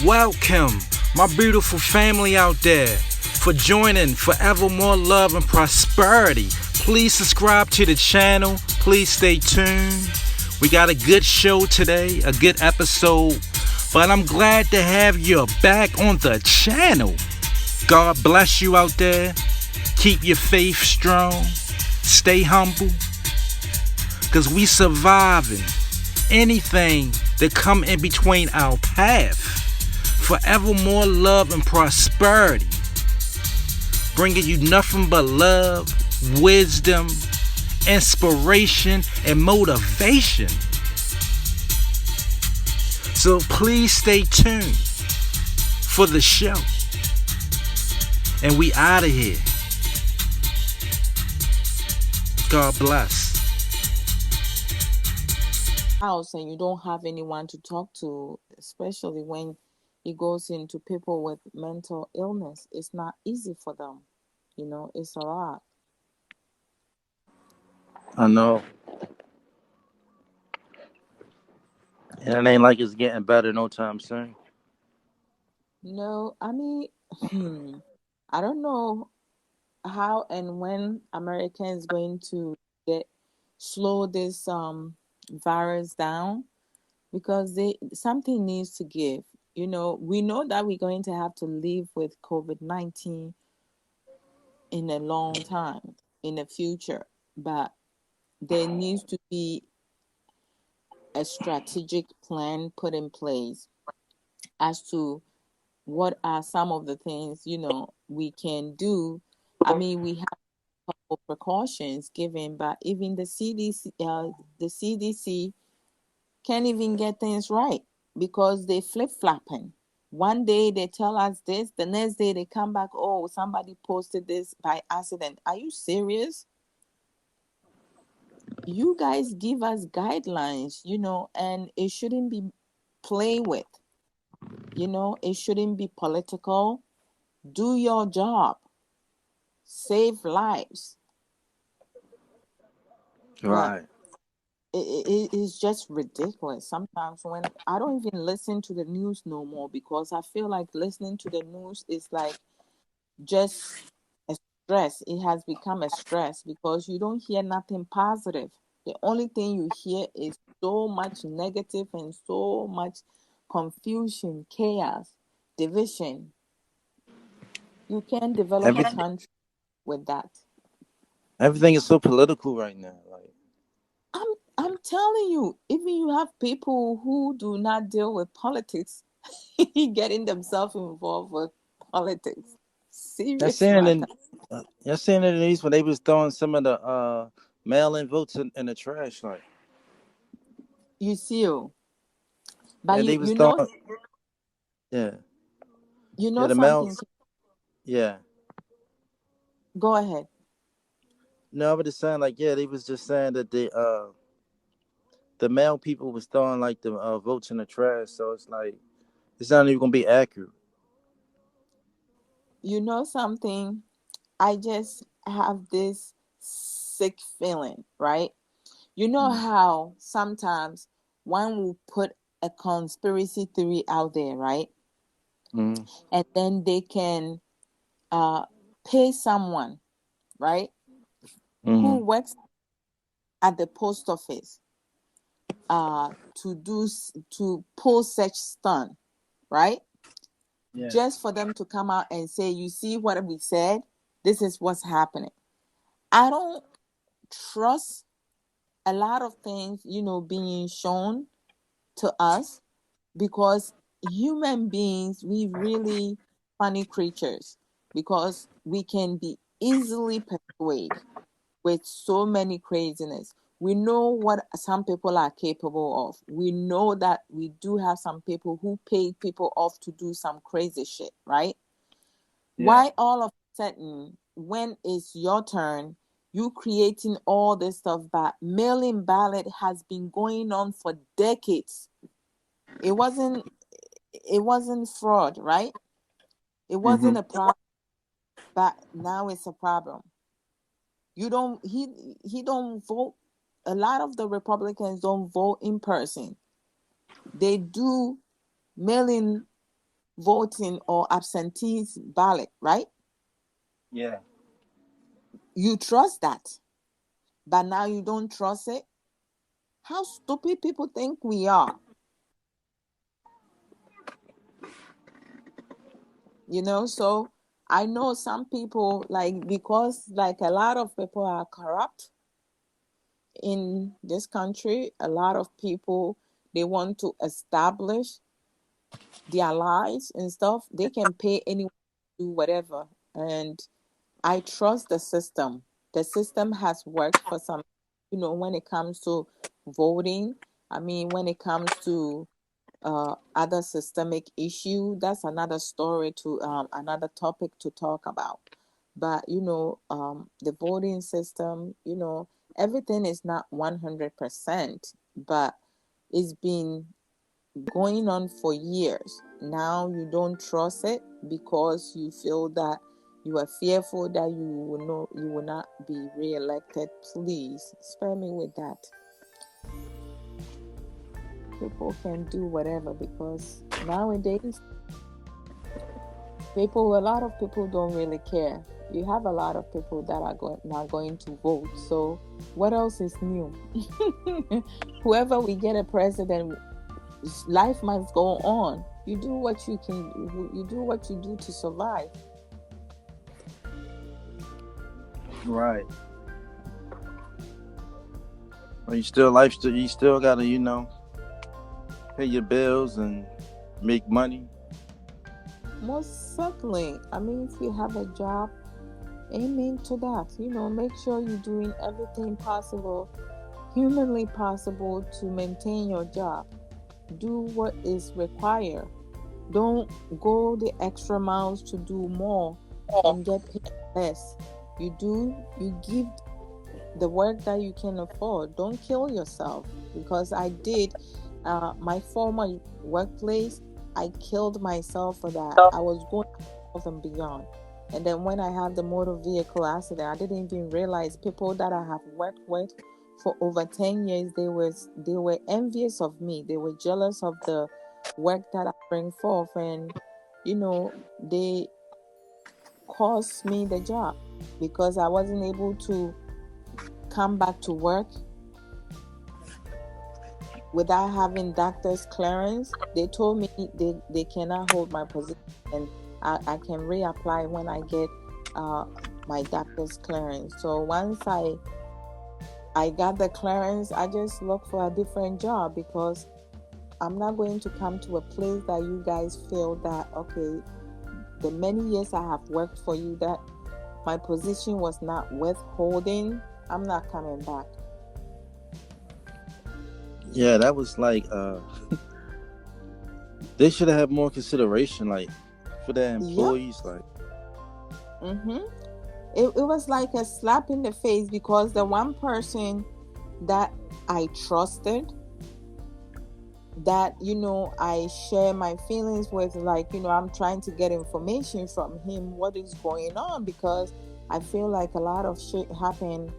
Welcome, my beautiful family out there, for joining Forevermore Love and Prosperity. Please subscribe to the channel. Please stay tuned. We got a good show today, a good episode, but I'm glad to have you back on the channel. God bless you out there. Keep your faith strong. Stay humble, because we surviving anything that come in between our path. Forevermore love and prosperity, bringing you nothing but love, wisdom, inspiration, and motivation. So please stay tuned for the show. And we out of here. God bless. House and you don't have anyone to talk to, especially when it goes into people with mental illness, it's not easy for them. It's a lot. I know. And it ain't like it's getting better no time soon. No, I mean, I don't know how and when America is going to get slow this virus down, because they something needs to give. We know that we're going to have to live with COVID-19 in a long time in the future, but there needs to be a strategic plan put in place as to what are some of the things we can do. I mean, we have a couple precautions given, but even the CDC can't even get things right because they flip flopping. One day they tell us this, the next day they come back, oh, somebody posted this by accident. Are you serious? You guys give us guidelines, and it shouldn't be play with, it shouldn't be political. Do your job, save lives. But Right. it is just ridiculous sometimes when I don't even listen to the news no more, because I feel like listening to the news is like just a stress. It has become a stress because you don't hear nothing positive. The only thing you hear is so much negative and so much confusion, chaos, division. You can't develop a Every, country with that. everything is so political right now. Like, I'm telling you, even you have people who do not deal with politics getting themselves involved with politics. I Serious seen it matter. in, I seen it in the news when they was throwing some of the mail-in votes in the trash. Like, You see, oh, but yeah, you they was you throwing. know Yeah, you yeah, know the something. mails. Yeah, Go ahead. no, but it sounded like yeah, they was just saying that the mail people was throwing like the votes in the trash. So it's like it's not even gonna be accurate. You know something. I just have this sick feeling, right? You know Mm. how sometimes one will put a conspiracy theory out there, right? Mm. And then they can uh, pay someone, right, who Mm. works at the post office to pull such stunt, right? Yeah. Just for them to come out and say, you see what we said? This is what's happening. I don't trust a lot of things, being shown to us, because human beings, we really funny creatures, because we can be easily persuaded with so many craziness. We know what some people are capable of. We know that we do have some people who pay people off to do some crazy shit, right? Yeah. Why all of a sudden, when it's your turn, you creating all this stuff? But mailing ballot has been going on for decades. It wasn't it wasn't fraud, right? It Mm-hmm. wasn't a problem, but now it's a problem. You don't he don't vote. A lot of the Republicans don't vote in person. They do mail-in voting or absentee ballot, right? Yeah. You trust that, but now you don't trust it. How stupid people think we are. So I know some people, like, because like a lot of people are corrupt in this country. A lot of people, they want to establish their lives and stuff. They can pay anyone to do whatever. And I trust the system. The system has worked for some, when it comes to voting. I mean, when it comes to other systemic issue, that's another story, to another topic to talk about. But the voting system, everything is not 100%, but it's been going on for years. Now you don't trust it because you feel that you are fearful that you will not be re-elected. Please spare me with that. People can do whatever, because nowadays a lot of people don't really care. You have a lot of people that are not going to vote. So what else is new? Whoever we get a president, life must go on. You do what you can. You do what you do to survive. Right. Well, you still gotta, pay your bills and make money. Most certainly. I mean, if you have a job, amen to that. Make sure you're doing everything possible, humanly possible, to maintain your job. Do what is required. Don't go the extra miles to do more and get paid less. You give the work that you can afford. Don't kill yourself, because I did. My former workplace, I killed myself for that. I was going above and beyond. And then when I had the motor vehicle accident, I didn't even realize people that I have worked with for over 10 years, they were envious of me. They were jealous of the work that I bring forth, and they cost me the job because I wasn't able to come back to work without having doctor's clearance. They told me they cannot hold my position, and I can reapply when I get my doctor's clearance. So once I got the clearance, I just look for a different job, because I'm not going to come to a place that you guys feel that, okay, the many years I have worked for you, that my position was not worth holding. I'm not coming back. Yeah, that was like they should have had more consideration, like, for their employees. Yep. Like, It was like a slap in the face, because the one person that I trusted, that I share my feelings with, like, I'm trying to get information from him, what is going on, because I feel like a lot of shit happening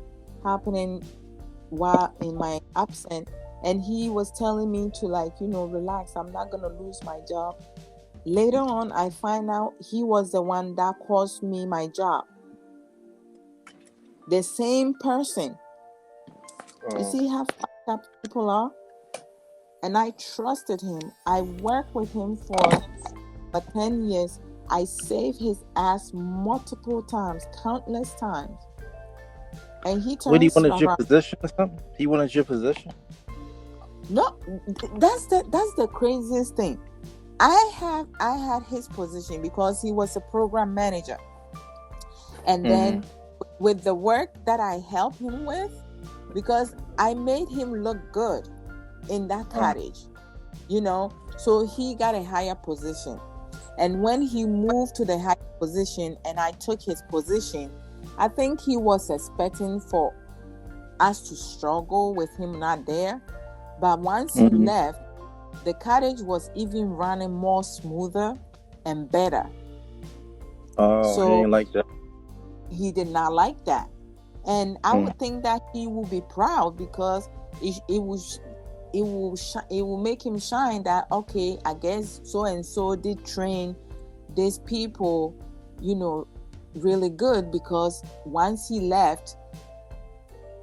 while in my absence. And he was telling me to, like, relax, I'm not gonna lose my job. Later on, I find out he was the one that cost me my job. The same person. You see how fucked up people are? And I trusted him. I worked with him for 10 years. I saved his ass multiple times, countless times. And he what, he turns wanted your around. position or something? He wanted your position? No, that's the craziest thing. I had his position because he was a program manager. And then with the work that I helped him with, because I made him look good in that cottage, so he got a higher position. And when he moved to the higher position and I took his position, I think he was expecting for us to struggle with him not there. But once he left, the cottage was even running more smoother and better. Oh, so he didn't like that. He did not like that. And I would think that he would be proud, because it will make him shine that, okay, I guess so and so did train these people, really good, because once he left,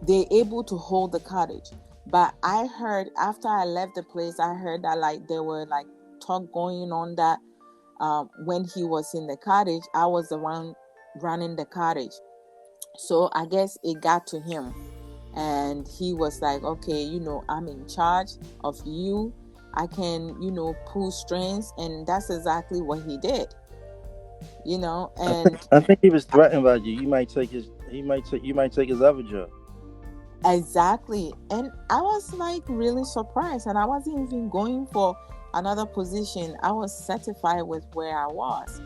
they're able to hold the cottage. But I heard after I left the place, I heard that like there were like talk going on that when he was in the cottage, I was the one running the cottage. So I guess it got to him, and he was like, okay, I'm in charge of you. I can, pull strings, and that's exactly what he did. And I think he was threatened by you. You might take his. You might take his other job. exactly. And I was like really surprised, and I wasn't even going for another position. I was satisfied with where I was.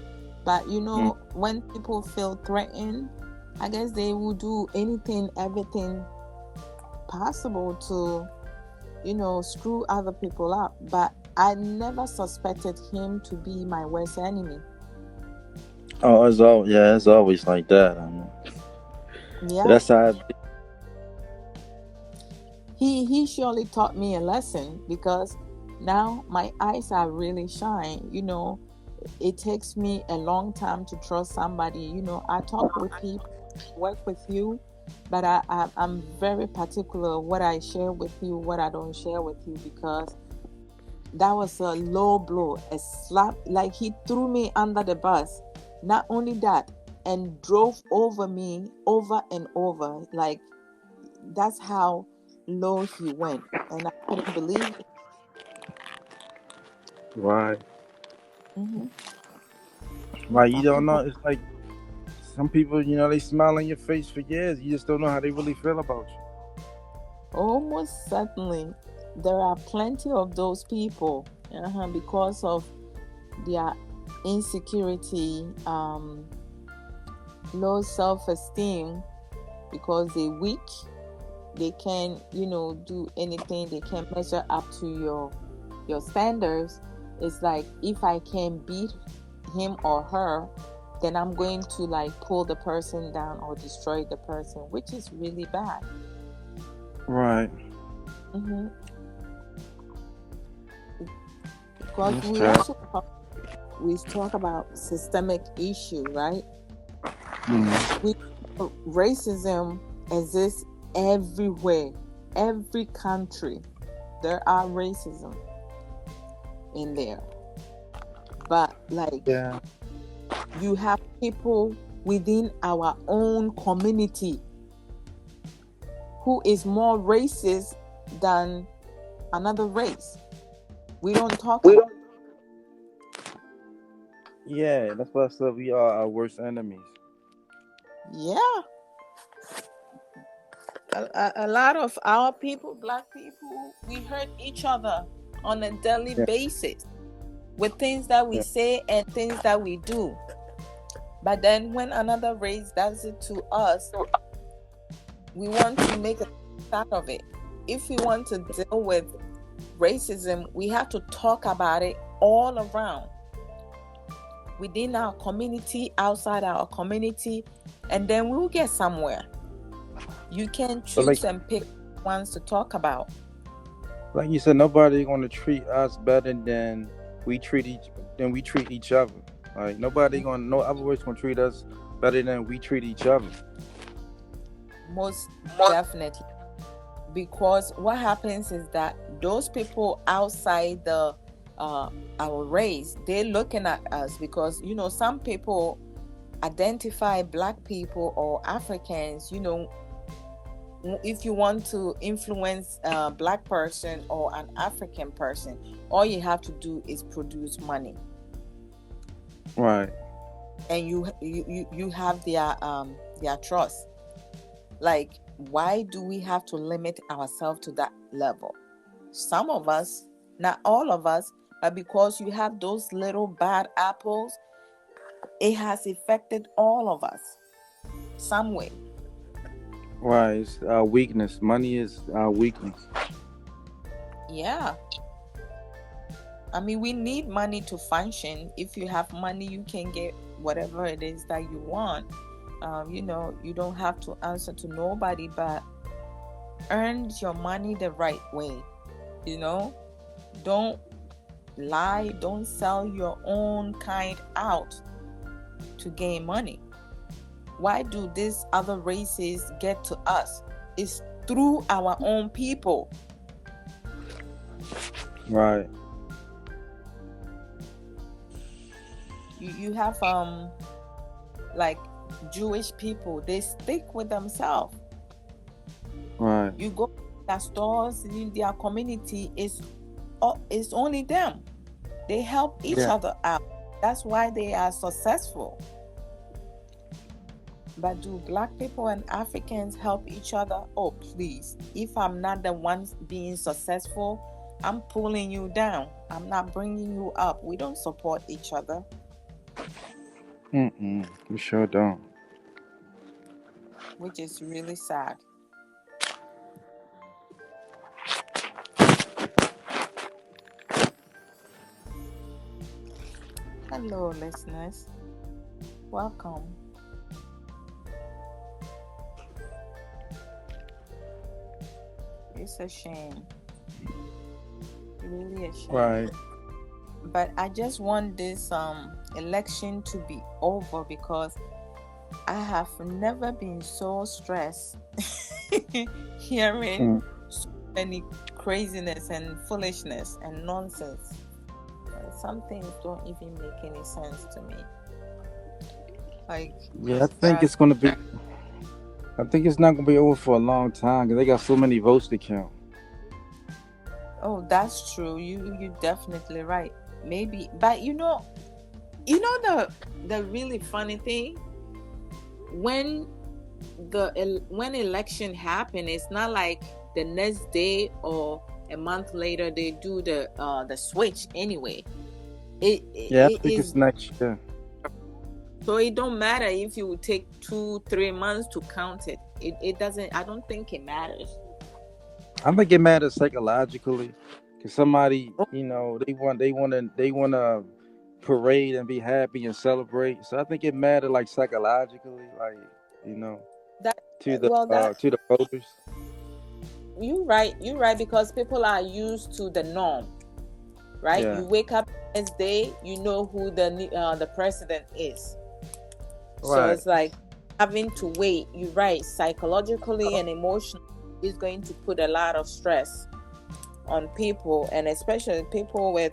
But Mm. when people feel threatened, I guess they will do anything, everything possible to, screw other people up. But I never suspected him to be my worst enemy. Oh, it's always like that. I mean, Yeah. that's how. He surely taught me a lesson, because now my eyes are really shine. It takes me a long time to trust somebody. I talk with people, work with you, but I'm very particular what I share with you, what I don't share with you, because that was a low blow, a slap. Like he threw me under the bus. Not only that, and drove over me over and over. Like that's how low he went, and I couldn't believe it. Right. Hmm. Like you Some don't know. people, It's like some people, they smile on your face for years. You just don't know how they really feel about you. almost certainly, there are plenty of those people, because of their insecurity, low self-esteem, because they're weak. They can, do anything. They can measure up to your standards. It's like, if I can beat him or her, then I'm going to like pull the person down or destroy the person, which is really bad. Right. Hmm. Because That's terrible. we talk about systemic issue, right? Mhm. We Racism exists everywhere, every country. There are racism in there, but like Yeah. you have people within our own community who is more racist than another race. We don't talk We about. don't. Yeah, that's why I said we are our worst enemies. Yeah, a lot of our people, black people, we hurt each other on a daily Yeah. basis with things that we Yeah. say and things that we do. But then when another race does it to us, we want to make a start of it. If we want to deal with racism, we have to talk about it all around, within our community, outside our community, and then we'll get somewhere. You can But choose and pick ones to talk about. like you said, nobody gonna treat us better we treat each we treat each other. Like nobody gonna no other race gonna treat us better than we treat each other. Most definitely. Because what happens is that those people outside our race, they're looking at us, because some people identify black people or Africans. If you want to influence a black person or an African person, all you have to do is produce money, Right. and you have their trust. Like, why do we have to limit ourselves to that level? Some of us, not all of us, but because you have those little bad apples, it has affected all of us some way. Right. It's our weakness. Money is our weakness. Yeah. I mean, we need money to function. If you have money, you can get whatever it is that you want. You don't have to answer to nobody, but earn your money the right way. You know, don't lie, don't sell your own kind out to gain money. Why do these other races get to us? It's through our own people. Right. You have like Jewish people, they stick with themselves. Right. You go to their stores in their community, it's only them. They help each Yeah. other out. That's why they are successful. But do Black people and Africans help each other? Oh, please. If I'm not the one being successful, I'm pulling you down. I'm not bringing you up. We don't support each other. We sure don't. Which is really sad. Hello, listeners. Welcome. It's a shame. Really a shame. Right. But I just want this election to be over because I have never been so stressed hearing so many craziness and foolishness and nonsense. Some things don't even make any sense to me. Like, yeah, I think it's gonna be. I think it's not gonna be over for a long time because they got so many votes to count. Oh, that's true. You definitely right. Maybe, but you know the really funny thing, when election happen, it's not like the next day or a month later they do the switch anyway. I think it's next year. So it don't matter if you take 2-3 months to count it. It doesn't. I don't think it matters. I think it matters psychologically because somebody, they want to parade and be happy and celebrate. So I think it matters like psychologically, like to the voters. You're right because people are used to the norm, right? Yeah. You wake up the next day, you know who the president is. Right. So it's like having to wait. You're right, psychologically and emotionally, is going to put a lot of stress on people, and especially people with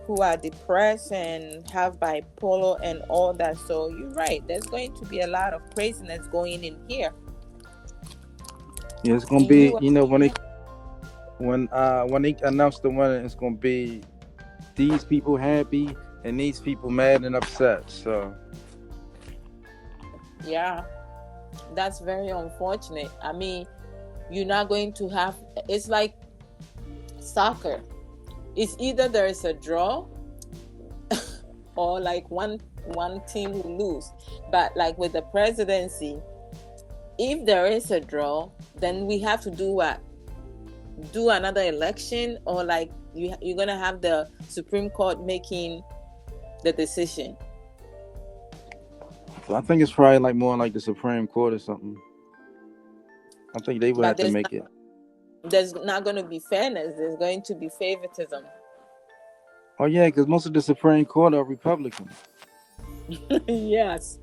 who are depressed and have bipolar and all that. So you're right, there's going to be a lot of craziness going in here. Yeah, it's gonna be when they announce the winner, it's gonna be these people happy and these people mad and upset. So yeah, that's very unfortunate. I mean, you're not going to have. It's like soccer. It's either there is a draw or like one team will lose. But like with the presidency, if there is a draw, then we have to do what? Do another election, or like you're gonna have the Supreme Court making the decision. So I think it's probably like more like the Supreme Court or something. I think they would have to make it. There's not going to be fairness. There's going to be favoritism. Oh yeah, because most of the Supreme Court are Republicans. Yes.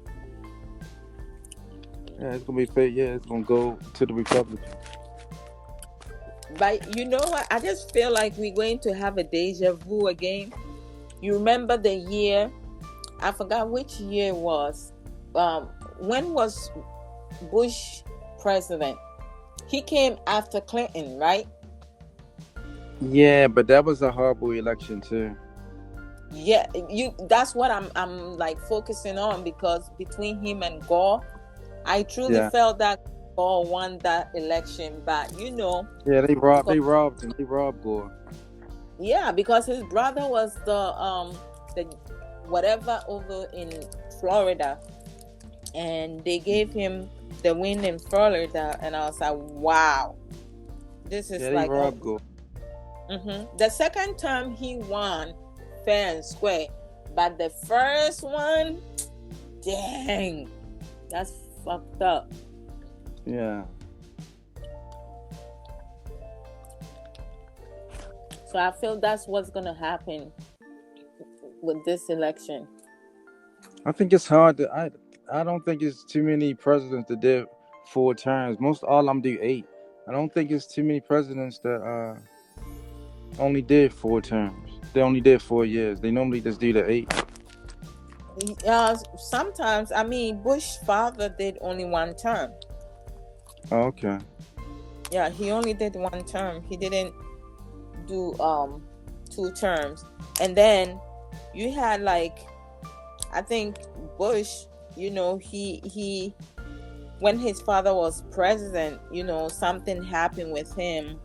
Yeah, it's gonna be fair. Yeah, it's gonna go to the Republicans. But you know what? I just feel like we're going to have a deja vu again. You remember the year? I forgot which year it was. When was Bush president? He came after Clinton, right? Yeah, but that was a horrible election too. Yeah, that's what I'm like focusing on, because between him and Gore, I truly felt that Gore won that election. But yeah, they robbed him. They robbed Gore. Yeah, because his brother was the whatever over in Florida, and they gave him the win in Florida, and I was like, wow, this is like the second term he won fair and square, but the first one, dang, that's fucked up. Yeah. So I feel that's what's gonna happen with this election. I think it's hard to. I don't think it's too many presidents that did 4 terms. Most all of them do 8. I don't think it's too many presidents that only did 4 terms. They only did 4 years. They normally just do the 8. Sometimes, I mean, Bush father did only 1 term. Oh, okay. Yeah, he only did 1 term. He didn't do 2 terms. And then you had like, I think Bush, he when his father was president, something happened with him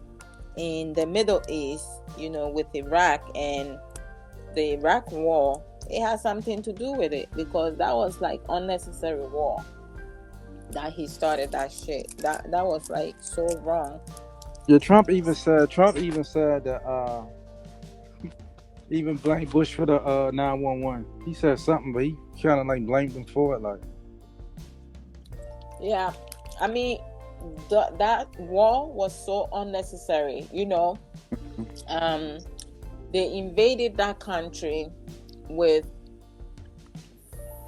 in the Middle East, with Iraq and the Iraq war. It has something to do with it because that was like unnecessary war that he started that shit. That was like so wrong. Yeah, Trump even said that even blamed Bush for the 911. He said something, but he kind of like blamed him for it. Like, Yeah, I mean, that war was so unnecessary. They invaded that country with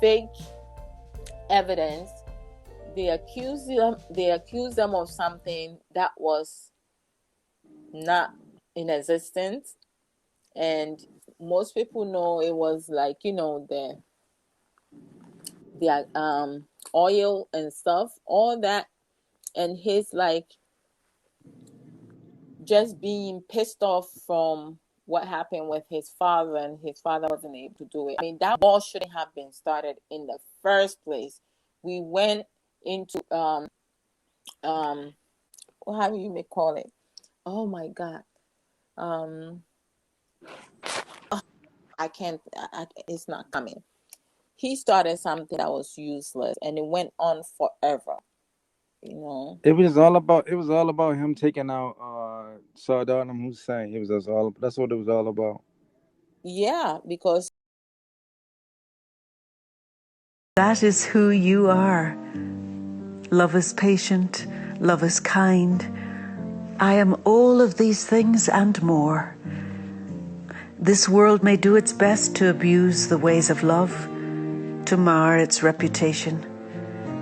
fake evidence. They accused them of something that was not in existence, and most people know it was like the oil and stuff, all that, and his like just being pissed off from what happened with his father, and his father wasn't able to do it. I mean, that war shouldn't have been started in the first place. We went into how you may call it. Oh my God. I can't. It's not coming. He started something that was useless, and it went on forever. You know. it was all about him taking out Saddam Hussein. It was just all. That's what it was all about. Yeah, because That is who you are. Love is patient, love is kind. I am all of these things and more. This world may do its best to abuse the ways of love, to mar its reputation,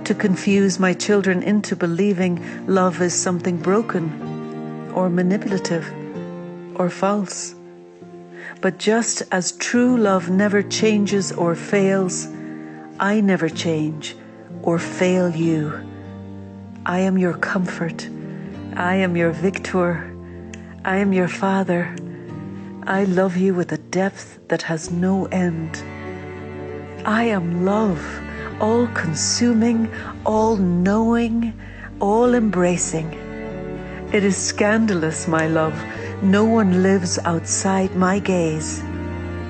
to confuse my children into believing love is something broken or manipulative or false. But just as true love never changes or fails, I never change or fail you. I am your comfort. I am your victor. I am your father. I love you with a depth that has no end. I am love, all consuming, all knowing, all embracing. It is scandalous, my love. No one lives outside my gaze.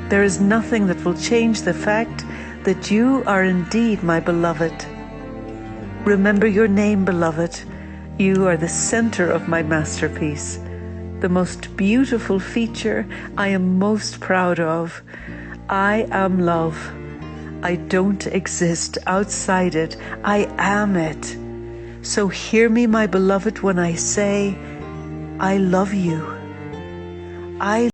There is nothing that will change the fact that you are indeed my beloved. Remember your name, beloved. You are the center of my masterpiece, the most beautiful feature I am most proud of. I am love. I don't exist outside it. I am it. So hear me, my beloved, when I say, I love you. I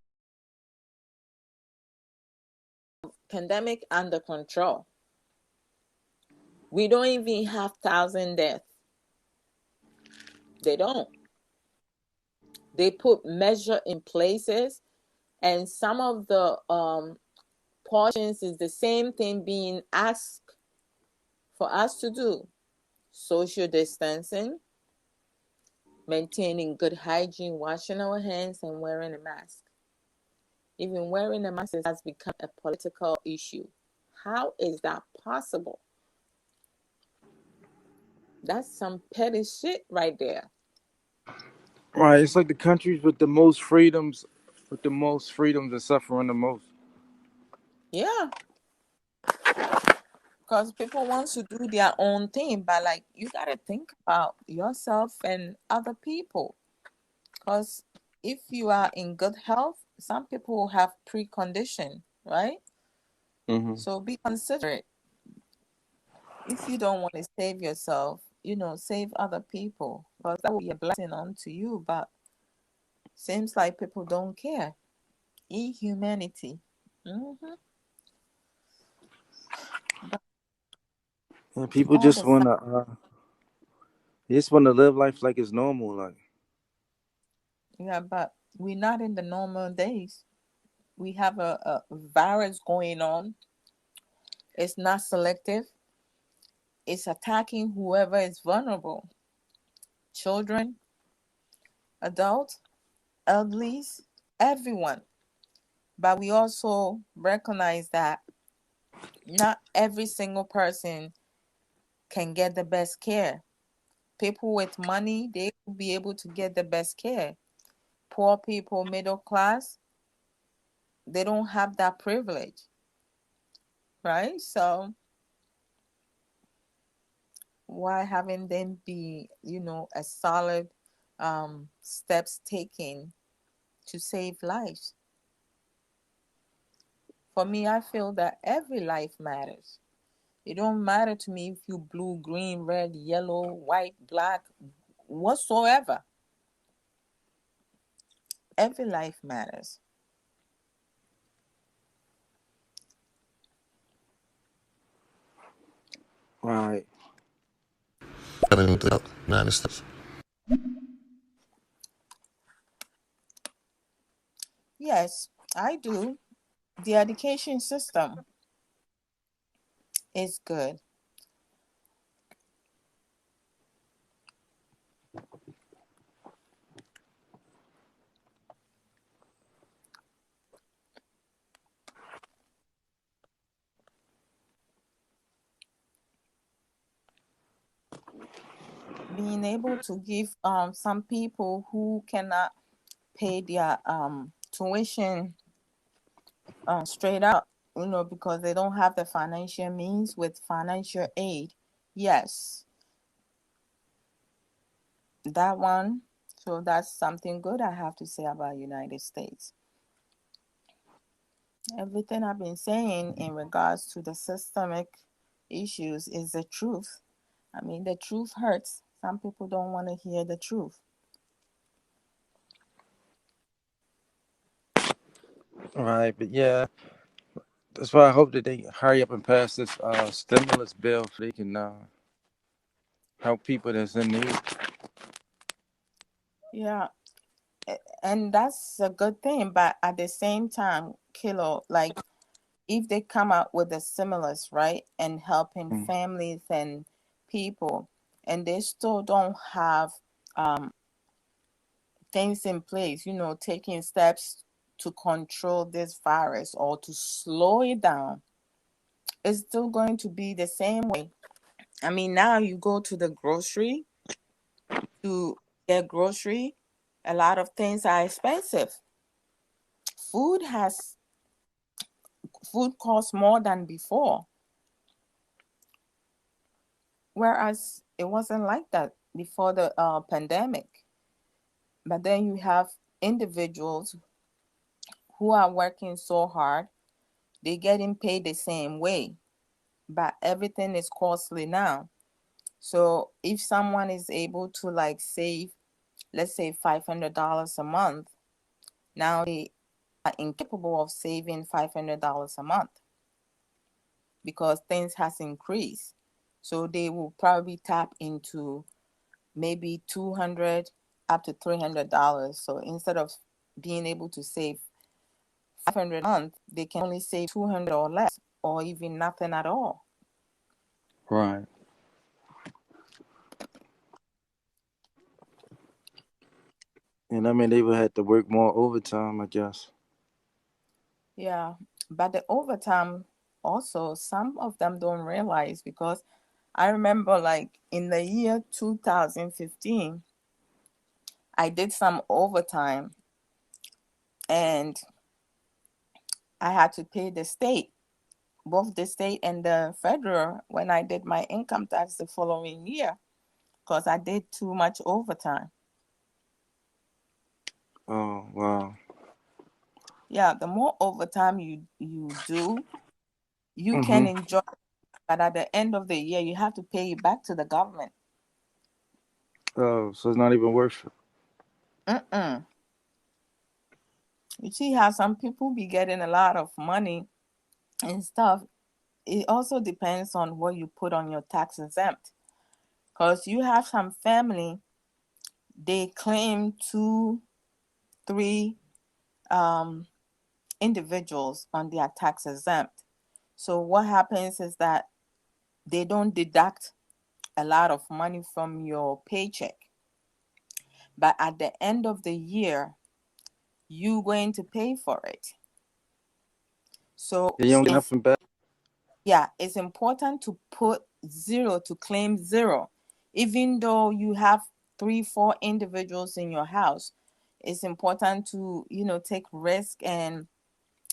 pandemic under control. We don't even have 1,000 deaths. They don't. They put measure in places, and some of the portions is the same thing being asked for us to do. Social distancing, maintaining good hygiene, washing our hands, and wearing a mask. Even wearing a mask has become a political issue. How is that possible? That's some petty shit right there. Right. It's like the countries with the most freedoms are suffering the most. Yeah, because people want to do their own thing, but like you gotta think about yourself and other people. Because if you are in good health, some people have precondition, right? Hmm. So be considerate. If you don't want to save yourself, save other people, because that will be a blessing onto you. But seems like people don't care. Inhumanity. Mm-hmm. But And people all just the sa- wanna live life like it's normal. Like, yeah, but we're not in the normal days. We have a virus going on. It's not selective. It's attacking whoever is vulnerable. Children, adults, elderlies, everyone. But we also recognize that not every single person can get the best care. People with money, they will be able to get the best care. Poor people, middle class, they don't have that privilege, right? So why haven't them be, a solid steps taken to save lives? For me, I feel that every life matters. It don't matter to me if you blue, green, red, yellow, white, black, whatsoever. Every life matters. right. In the United States. Yes, I do. The education system is good. Being able to give some people who cannot pay their tuition straight up, because they don't have the financial means with financial aid. Yes, that one. So that's something good I have to say about United States. Everything I've been saying in regards to the systemic issues is the truth. I mean, the truth hurts. Some people don't want to hear the truth. Right, but yeah, that's why I hope that they hurry up and pass this stimulus bill so they can help people that's in need. Yeah, and that's a good thing. But at the same time, Kilo, like if they come out with a stimulus, right, and helping Mm. families and people, and they still don't have things in place, taking steps to control this virus or to slow it down, it's still going to be the same way. I mean, now you go to the grocery to get grocery, a lot of things are expensive. Food has food costs more than before, whereas it wasn't like that before the pandemic. But then you have individuals who are working so hard, they're getting paid the same way, but everything is costly now. So if someone is able to like save, let's say $500 a month, now they are incapable of saving $500 a month because things has increased. So they will probably tap into maybe 200 up to $300. So instead of being able to save 500 a month, they can only save 200 or less, or even nothing at all. Right. And I mean, they would have to work more overtime, I guess. Yeah, but the overtime also, some of them don't realize because I remember like in the year 2015, I did some overtime and I had to pay the state, both the state and the federal, when I did my income tax the following year because I did too much overtime. Oh, wow. Yeah, the more overtime you do, you can Mm-hmm. enjoy, but at the end of the year, you have to pay it back to the government. Oh, so it's not even worth it. Mm-mm. You see how some people be getting a lot of money and stuff. It also depends on what you put on your tax exempt. Because you have some family, they claim 2, 3 individuals on their tax exempt. So what happens is that they don't deduct a lot of money from your paycheck. But at the end of the year, you're going to pay for it. So And you don't get it's, nothing back. yeah, it's important to put zero, to claim zero. Even though you have 3, 4 individuals in your house, it's important to, take risk and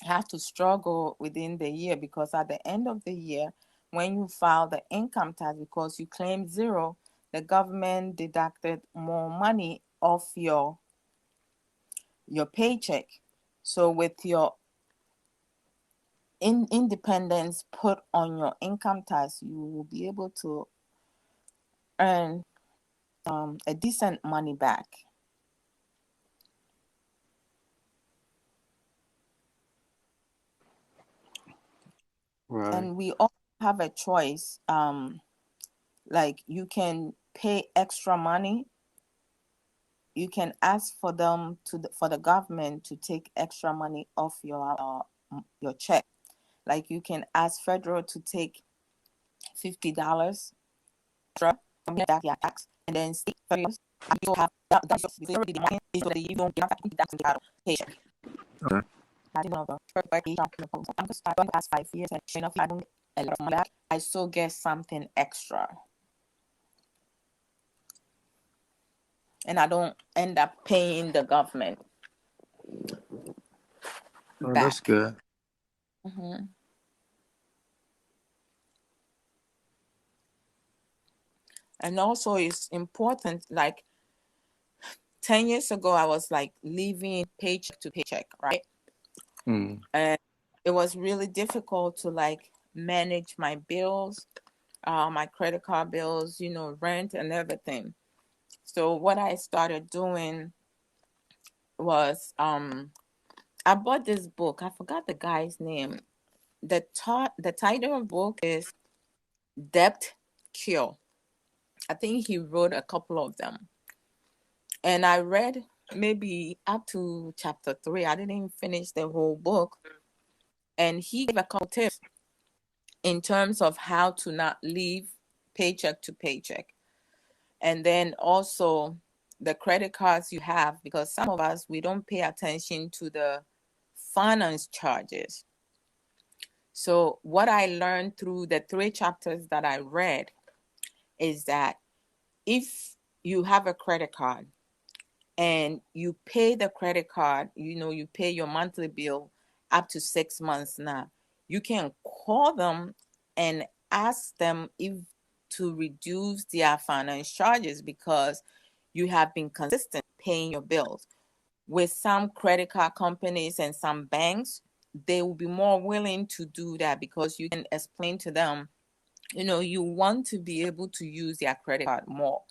have to struggle within the year, because at the end of the year, when you file the income tax, because you claim zero, the government deducted more money off your paycheck. So with your independence put on your income tax, you will be able to earn a decent money back. Right. And we all have a choice. Like you can pay extra money. You can ask for them for the government to take extra money off your check. Like you can ask federal to take $50 extra from your tax, and then state federal, you have that's already the money is already, you don't get that paycheck. Okay. I didn't know the first birthday I'm just going past 5 years, and sure enough, I don't get a lot of money back. I still get something extra, and I don't end up paying the government Oh, that's back. good. Mm-hmm. And also, it's important. Like 10 years ago, I was like living paycheck to paycheck, right? Mm. And it was really difficult to like manage my bills, my credit card bills, rent and everything. So what I started doing was I bought this book. I forgot the guy's name. The title of the book is Debt Cure. I think he wrote a couple of them. And I read maybe up to chapter 3. I didn't finish the whole book. And he gave a couple tips in terms of how to not live paycheck to paycheck. And then also the credit cards you have, because some of us, we don't pay attention to the finance charges. So what I learned through the 3 chapters that I read is that if you have a credit card and you pay the credit card, you pay your monthly bill up to 6 months now, you can call them and ask them if to reduce their finance charges, because you have been consistent paying your bills. With some credit card companies and some banks, they will be more willing to do that, because you can explain to them, you want to be able to use their credit card more.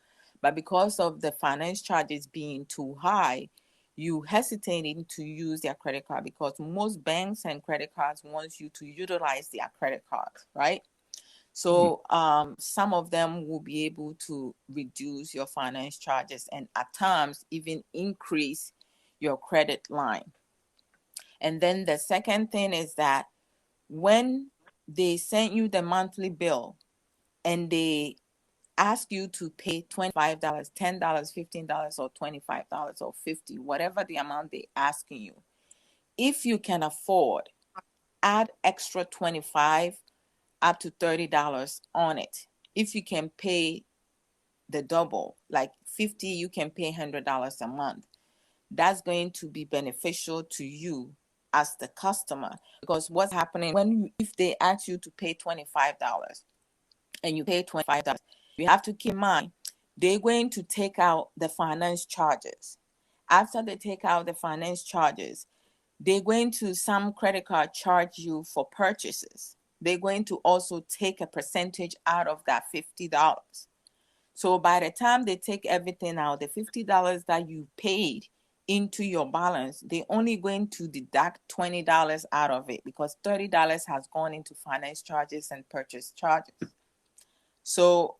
But because of the finance charges being too high, you hesitating to use their credit card, because most banks and credit cards want you to utilize their credit cards, right? So some of them will be able to reduce your finance charges and at times even increase your credit line. And then the second thing is that when they send you the monthly bill and they ask you to pay $25, $10, $15, or $25 or $50, whatever the amount they asking you, if you can afford, add extra 25 up to $30 on it. If you can pay the double, like 50, you can pay $100 a month. That's going to be beneficial to you as the customer, because what's happening if they ask you to pay $25 and you pay $25, you have to keep in mind they're going to take out the finance charges. After they take out the finance charges, they're going to, some credit card charge you for purchases. They're going to also take a percentage out of that $50. So by the time they take everything out, the $50 that you paid into your balance. They're only going to deduct $20 out of it because $30 has gone into finance charges and purchase charges. So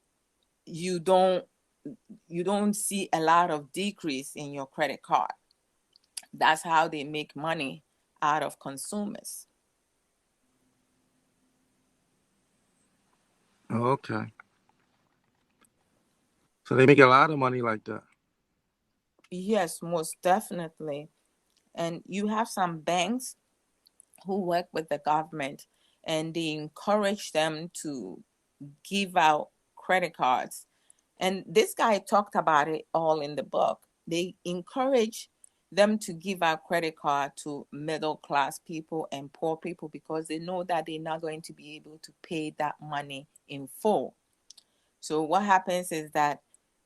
you don't see a lot of decrease in your credit card. That's how they make money out of consumers. Oh, okay. So they make a lot of money like that. Yes, most definitely. And you have some banks who work with the government and they encourage them to give out credit cards. And this guy talked about it all in the book. They encourage them to give out credit card to middle class people and poor people because they know that they're not going to be able to pay that money in full. So what happens is that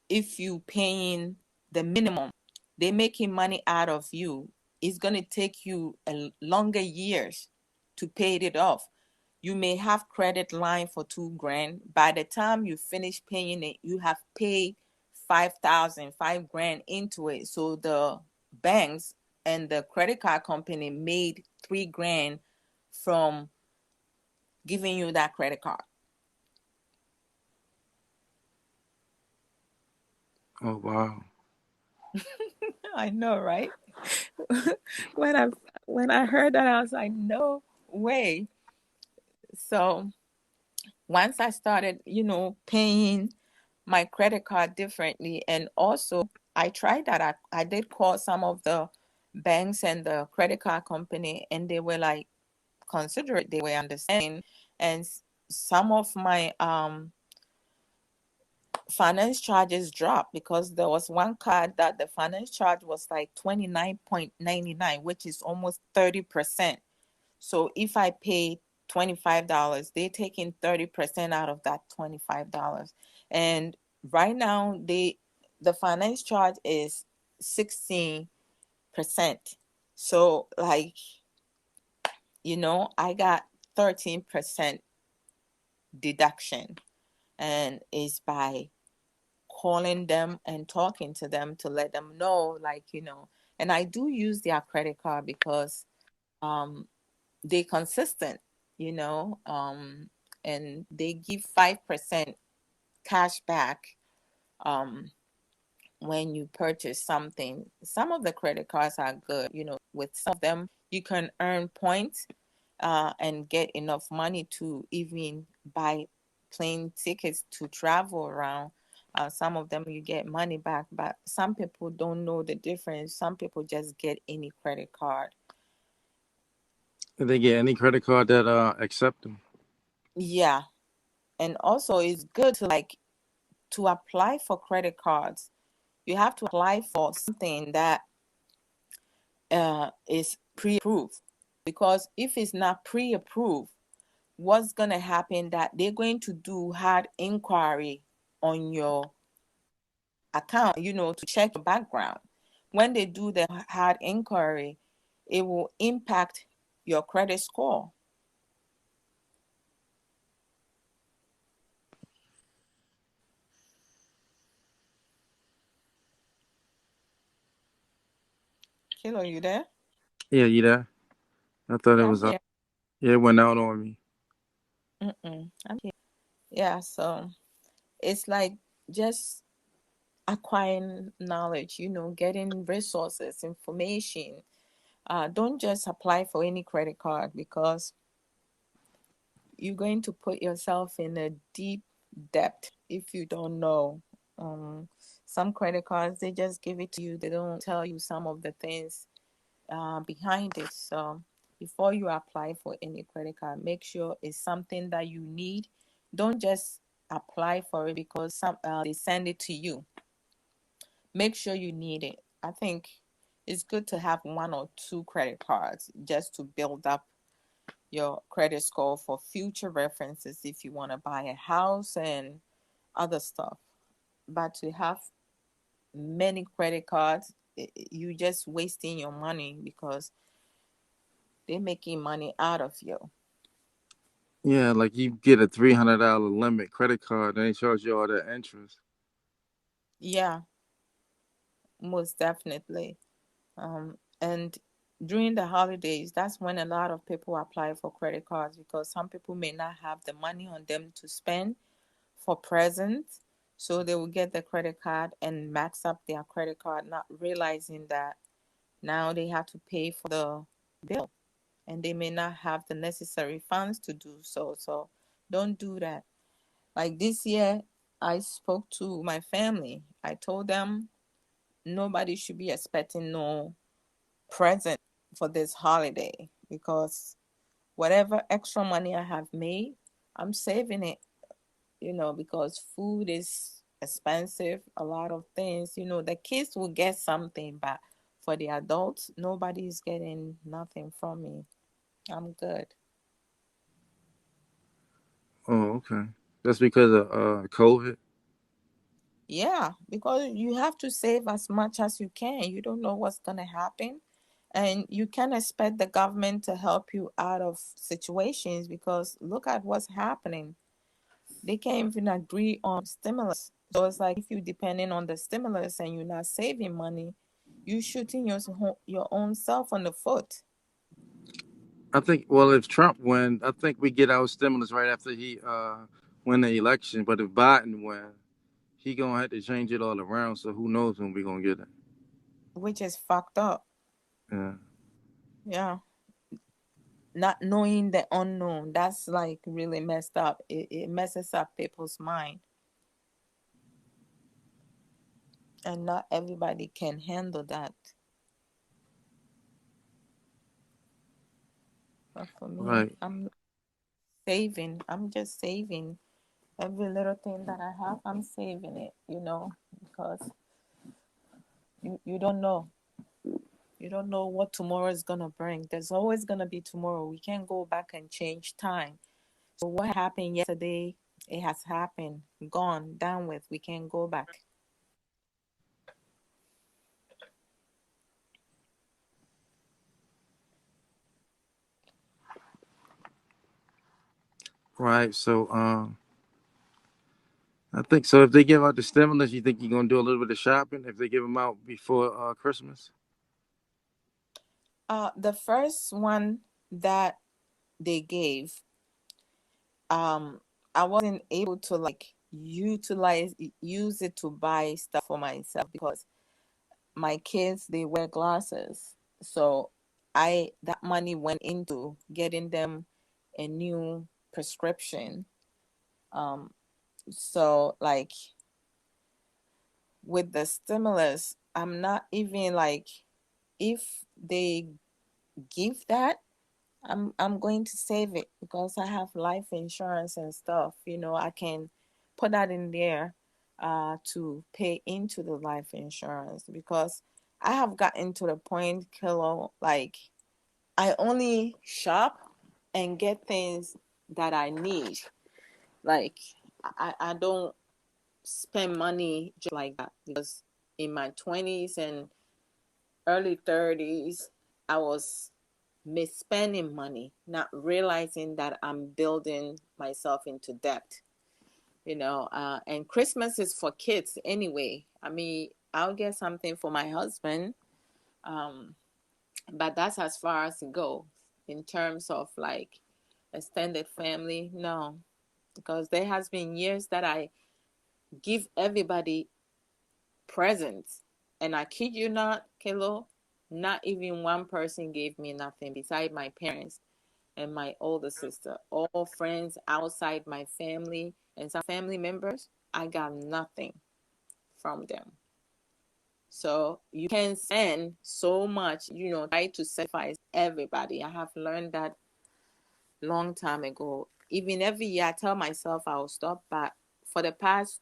if you paying the minimum, they making money out of you. It's going to take you a longer years to pay it off. You may have credit line for $2,000. By the time you finish paying it, you have paid 5,000, $5,000 into it. So the banks and the credit card company made $3,000 from giving you that credit card. Oh wow. I know, right? when I heard that, I was like, no way. So once I started, paying my credit card differently, and also I tried that. I did call some of the banks and the credit card company, and they were like considerate. They were understanding, and some of my finance charges dropped because there was one card that the finance charge was like 29.99, which is almost 30%. So if I pay $25, they're taking 30% out of that $25. And right now the finance charge is 16%. So like, I got 13% deduction, and it's by calling them and talking to them to let them know, like, and I do use their credit card because they consistent, and they give 5% cash back when you purchase something. Some of the credit cards are good, with some of them you can earn points and get enough money to even buy plane tickets to travel around. Some of them you get money back, but some people don't know the difference. Some people just get any credit card. Did they get any credit card that accept them? Yeah. And also it's good to to apply for credit cards. You have to apply for something that is pre-approved, because if it's not pre-approved, what's going to happen that they're going to do hard inquiry on your account, to check your background. When they do the hard inquiry, it will impact your credit score. Kilo, you there? Yeah, you there? I thought it Yeah, I'm was here. yeah, it went out on me. I'm here. Yeah, so it's like just acquiring knowledge, getting resources, information. Don't just apply for any credit card because you're going to put yourself in a deep debt if you don't know. Um, some credit cards, they just give it to you. They don't tell you some of the things behind it. So before you apply for any credit card, make sure it's something that you need. Don't just apply for it because they send it to you. Make sure you need it. I think it's good to have one or two credit cards just to build up your credit score for future references if you want to buy a house and other stuff. But to have many credit cards, you just wasting your money because they're making money out of you. Yeah, like you get a $300 limit credit card, and they charge you all that interest. Yeah, most definitely. And during the holidays, that's when a lot of people apply for credit cards because some people may not have the money on them to spend for presents. So they will get the credit card and max up their credit card, not realizing that now they have to pay for the bill and they may not have the necessary funds to do so. So don't do that. Like this year, I spoke to my family. I told them nobody should be expecting no present for this holiday because whatever extra money I have made, I'm saving it, because food is expensive, a lot of things. The kids will get something, but for the adults, nobody's getting nothing from me. I'm good. Oh, okay. That's because of COVID. Yeah, because you have to save as much as you can. You don't know what's going to happen. And you can't expect the government to help you out of situations because look at what's happening. They can't even agree on stimulus. So it's like if you're depending on the stimulus and you're not saving money, you're shooting your own self on the foot. I think. Well, if Trump win, I think we get our stimulus right after he win the election. But if Biden win, he gonna have to change it all around. So who knows when we gonna get it? Which is fucked up. Yeah. Yeah. Not knowing the unknown, that's like really messed up. It messes up people's mind. And not everybody can handle that. But for me, Right. I'm just saving every little thing that I have. I'm saving it, because you don't know. You don't know what tomorrow is going to bring. There's always going to be tomorrow. We can't go back and change time. So what happened yesterday, it has happened, gone, done with. We can't go back. Right. So I think so. If they give out the stimulus, you think you're gonna do a little bit of shopping if they give them out before Christmas? The first one that they gave, I wasn't able to like use it to buy stuff for myself because my kids, they wear glasses. So that money went into getting them a new prescription. So like with the stimulus, I'm not even like, if they give that, I'm going to save it because I have life insurance and stuff. I can put that in there to pay into the life insurance because I have gotten to the point, Kilo, like I only shop and get things that I need. Like I don't spend money just like that because in my 20s and early 30s, I was misspending money, not realizing that I'm building myself into debt. And Christmas is for kids anyway. I mean, I'll get something for my husband, but that's as far as it goes in terms of like extended family. No, because there has been years that I give everybody presents, and I kid you not, Kilo, not even one person gave me nothing beside my parents and my older sister. All friends outside my family and some family members, I got nothing from them. So you can send so much, try to sacrifice everybody. I have learned that long time ago. Even every year I tell myself I will stop, but for the past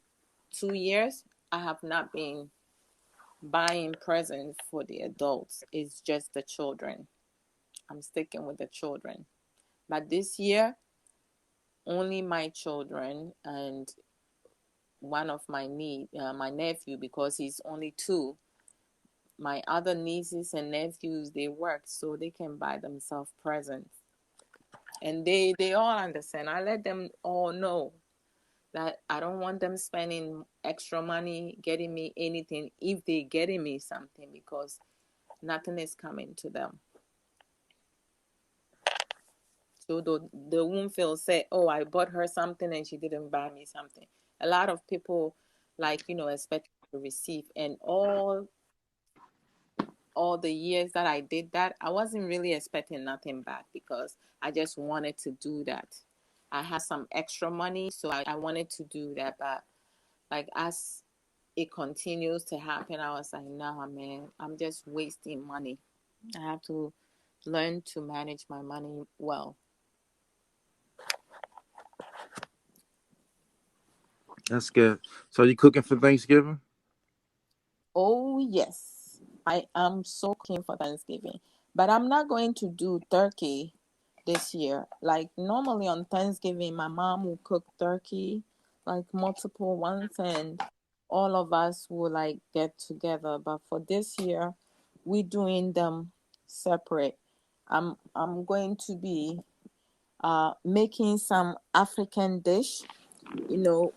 2 years, I have not been buying presents for the adults. It's just the children. I'm sticking with the children. But this year, only my children and one of my nephew, because he's only two. My other nieces and nephews, they work so they can buy themselves presents, and they all understand. I let them all know that I don't want them spending extra money getting me anything if they getting me something, because nothing is coming to them. So they won't feel say, oh, I bought her something and she didn't buy me something. A lot of people like, expect to receive. And all the years that I did that, I wasn't really expecting nothing back because I just wanted to do that. I had some extra money, so I wanted to do that. But like as it continues to happen, I was like, nah, man, I'm just wasting money. I have to learn to manage my money well. That's good. So you cooking for Thanksgiving? Oh, yes. I am so keen for Thanksgiving. But I'm not going to do turkey this year. Like normally on Thanksgiving, my mom will cook turkey, like multiple ones, and all of us will like get together. But for this year, we doing them separate. I'm going to be making some African dish.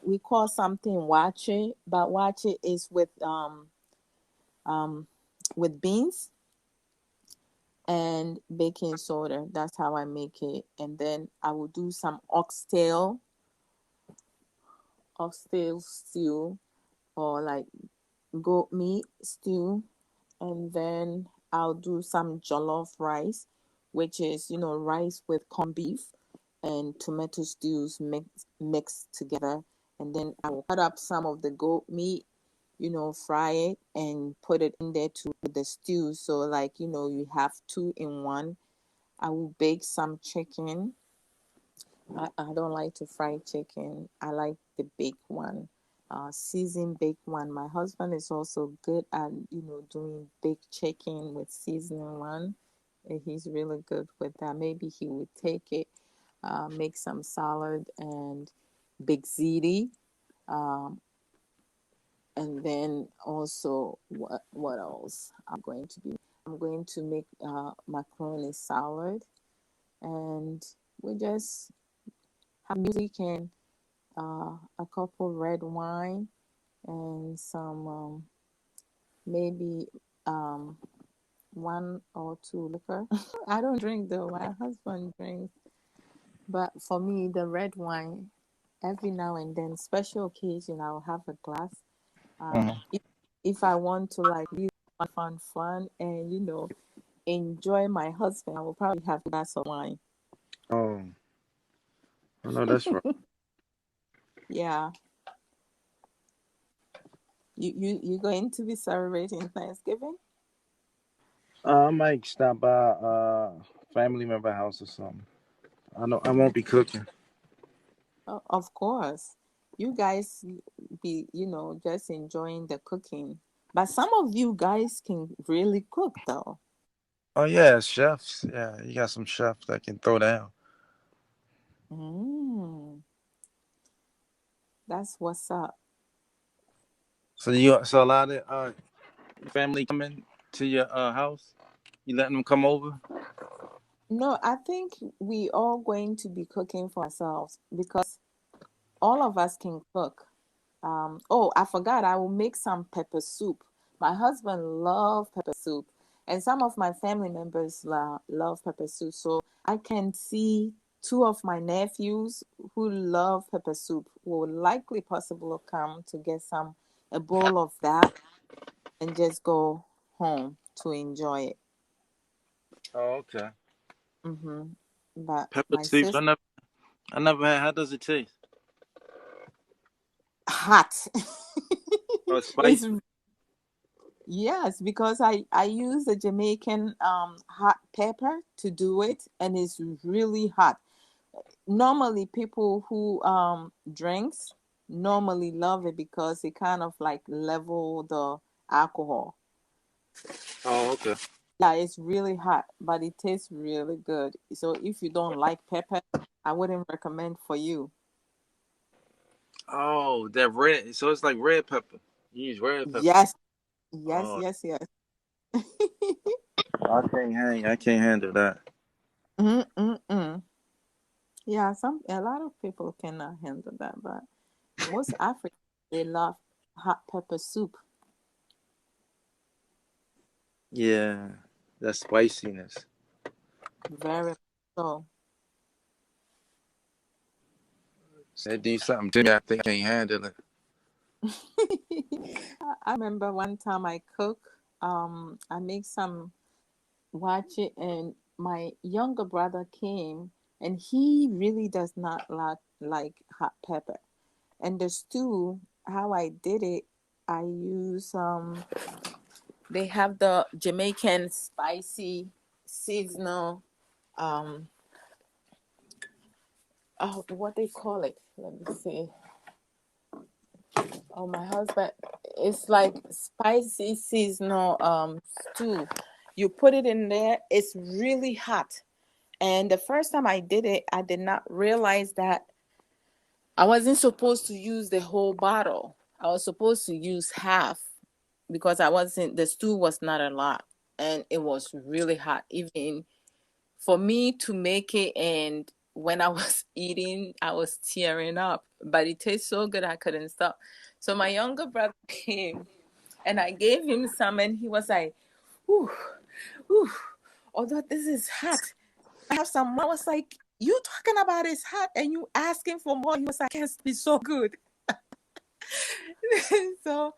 We call something wache, but wache is um with beans and baking soda. That's how I make it. And then I will do some oxtail stew, or like goat meat stew. And then I'll do some jollof rice, which is, rice with corned beef and tomato stews mixed together. And then I will cut up some of the goat meat, fry it and put it in there to the stew. So like, you have two in one. I will bake some chicken. I don't like to fry chicken. I like the baked one, seasoned baked one. My husband is also good at, doing baked chicken with seasoning one. He's really good with that. Maybe he would take it, make some salad and big ziti. Um, and then also what else I'm going to do? I'm going to make macaroni salad, and we just have music and a couple red wine and some maybe um, one or two liquor. I don't drink though. My husband drinks, but for me, the red wine every now and then, special occasion, I'll have a glass. Uh, Mhm. if I want to like really fun, and enjoy my husband, I will probably have a glass of wine. Oh, I know that's right. Yeah, you going to be celebrating Thanksgiving? I might stop by family member house or something. I know I won't be cooking. Of course, you guys be just enjoying the cooking, but some of you guys can really cook though. Oh yeah, chefs. Yeah, you got some chefs that can throw down. Mm, that's what's up. So a lot of family coming to your house. You letting them come over? No, I think we all going to be cooking for ourselves because all of us can cook. Oh, I forgot. I will make some pepper soup. My husband loves pepper soup, and some of my family members love pepper soup. So I can see two of my nephews who love pepper soup will likely possibly come to get a bowl of that and just go home to enjoy it. Oh, okay. Mm-hmm. But Pepper my soup. sister, I never had. How does it taste? hot. Oh, It's spicy. Yes, because I use the Jamaican hot pepper to do it, and it's really hot. Normally, people who drinks normally love it because it kind of like level the alcohol. Oh, okay. Yeah, it's really hot, but it tastes really good. So if you don't like pepper, I wouldn't recommend for you. Oh, that red. So it's like red pepper. You use red pepper. Yes, yes, Oh, yes, yes. I can't hang. I can't handle that. Mm-mm-mm. Yeah, a lot of people cannot handle that, but most Africans they love hot pepper soup. Yeah, that spiciness. Very much so. They do something to me. I think I can't handle it. I remember one time I cook, I make some watch it, and my younger brother came, and he really does not like hot pepper. And the stew, how I did it, I use they have the Jamaican spicy seasonal, um oh, what they call it, let me see. Oh, my husband, it's like spicy seasonal stew. You put it in there, it's really hot. And the first time I did it, I did not realize that I wasn't supposed to use the whole bottle. I was supposed to use half because the stew was not a lot, and it was really hot. Even for me to make it, and when I was eating, I was tearing up. But it tastes so good, I couldn't stop. So my younger brother came, and I gave him some, and he was like, "Ooh, ooh, although this is hot, I have some more." I was like, "You talking about it's hot, and you asking for more?" He was like, "Yes, it's so good." So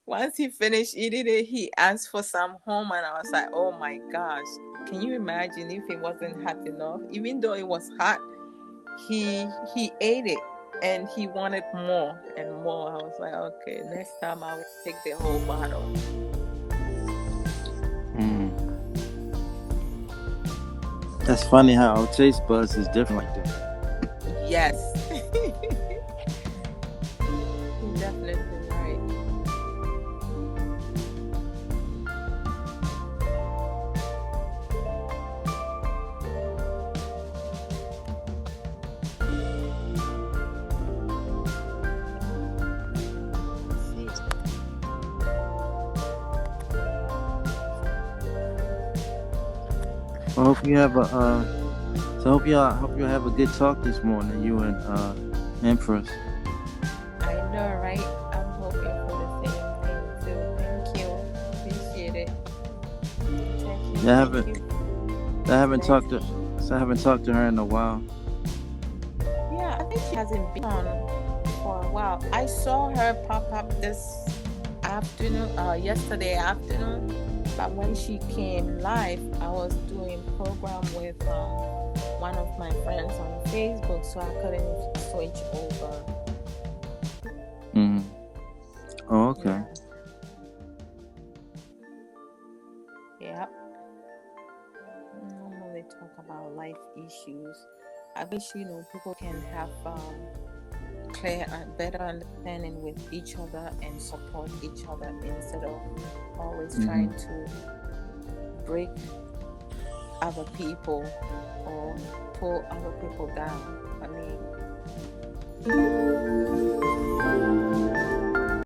once he finished eating it, he asked for some home, and I was like, "Oh my gosh, can you imagine if it wasn't hot enough?" Even though it was hot, he ate it, and he wanted more and more. I was like, "Okay, next time I will take the whole bottle." Mm. That's funny how our taste buds is different like that. Yes, you're definitely right. See, I hope you have a so hope you have a good talk this morning, you and Empress. I know, right? I'm hoping for the same thing too. Thank you. Appreciate it. Thank you. Yeah, Thank you. I It's haven't nice. talked to so I haven't talked to her in a while. Yeah, I think she hasn't been on for a while. I saw her pop up this afternoon, yesterday afternoon. But when she came live, I was doing program with one of my friends on Facebook, so I couldn't switch over. Mm. Oh, okay. Yeah, yeah. Normally talk about life issues. I wish people can have clear and better understanding with each other and support each other instead of always Hmm. trying to break other people or pull other people down. I mean,